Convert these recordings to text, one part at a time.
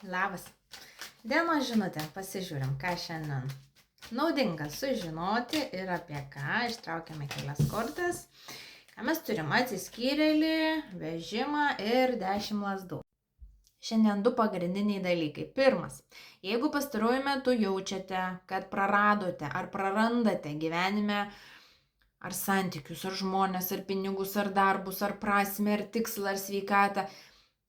Labas. Dienos žinutė. Pasižiūrim, ką šiandien. Naudinga sužinoti ir apie ką. Ištraukiame kelias kortas. Ką mes turim? Atsiskyrėlį, vežimą ir 10 lazdų. Šiandien du pagrindiniai dalykai. Pirmas. Jeigu pastaruoju metu jaučiate, kad praradote ar prarandate gyvenime ar santykius, ar žmonės, ar pinigus, ar darbus, ar prasmę, ar tikslą, ar sveikatą,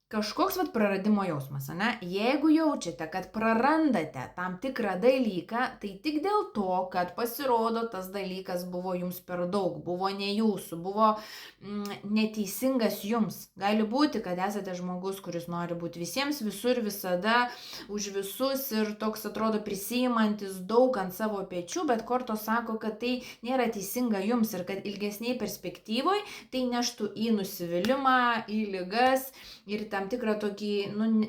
kažkoks praradimo jausmas, ane? Jeigu jaučiate, kad prarandate tam tikrą dalyką, tai tik dėl to, kad pasirodo tas dalykas buvo jums per daug, buvo ne jūsų, buvo neteisingas jums. Gali būti, kad esate žmogus, kuris nori būti visiems, visur, visada, už visus ir toks atrodo prisiimantis daug ant savo pečių, bet kortos sako, kad tai nėra teisinga jums ir kad ilgesniai perspektyvoj tai neštų į nusivylimą, į ligas ir tam tikrą tokį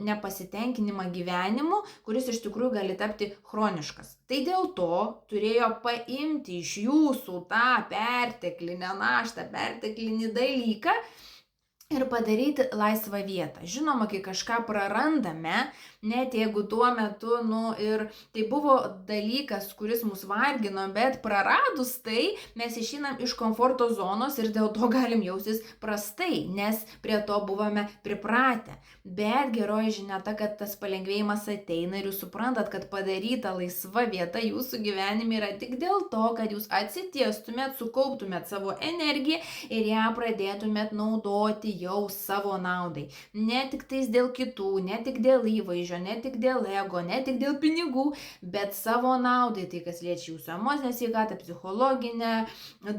nepasitenkinimą gyvenimu, kuris iš tikrųjų gali tapti chroniškas. Tai dėl to turėjo paimti iš jūsų tą perteklinę naštą, perteklinį dalyką ir padaryti laisvą vietą. Žinoma, kai kažką prarandame, net jeigu tuo metu, ir tai buvo dalykas, kuris mus vargino, bet praradus tai, mes išeinam iš komforto zonos ir dėl to galim jaustis prastai, nes prie to buvome pripratę. Bet geroji žinia ta, kad tas palengvėjimas ateina ir jūs suprantat, kad padaryta laisva vieta jūsų gyvenime yra tik dėl to, kad jūs atsitiestumėt, sukauptumėt savo energiją ir ją pradėtumėt naudoti jau savo naudai. Ne tik tais dėl kitų, ne tik dėl įvaizdžio, ne tik dėl ego, ne tik dėl pinigų, bet savo naudai. Tai kas liečia jūsų emocinę sveikatą, psichologinę,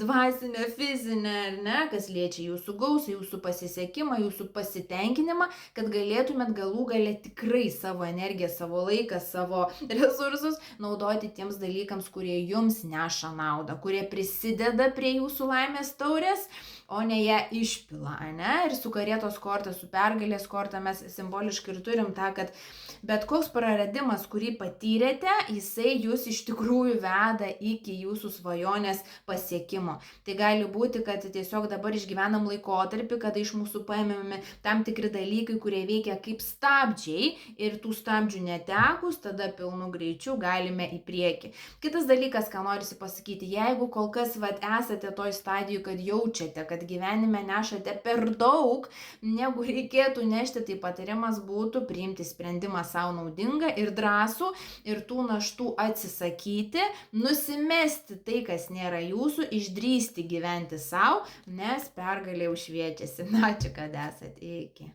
dvasinę, fizinę, kas liečia jūsų gausą, jūsų pasisekimą, jūsų pasitenkinimą, kad galėtumėt galų gale tikrai savo energiją, savo laiką, savo resursus naudoti tiems dalykams, kurie jums neša naudą, kurie prisideda prie jūsų laimės taurės, o ne ją išpila, Ir su karietos korta, su pergalės korta mes simboliškai ir turim tą, kad bet koks praradimas, kurį patyrėte, jisai jūs iš tikrųjų veda iki jūsų svajonės pasiekimo. Tai gali būti, kad tiesiog dabar išgyvenam laikotarpį, kada iš mūsų paėmėme tam tikri dalykai, kurie veikia kaip stabdžiai ir tų stabdžių netekus, tada pilnu greičiu galime į priekį. Kitas dalykas, ką norisi pasakyti, jeigu kol kas esate toj stadijoj, kad jaučiate, kad gyvenime nešate per daug, negu reikėtų nešti, tai patarimas būtų priimti sprendimą savo naudingą ir drąsų ir tų naštų atsisakyti, nusimesti tai, kas nėra jūsų, išdrįsti gyventi savo, nes pergalė jau šviečiasi. Ačiū, kad esate. Iki.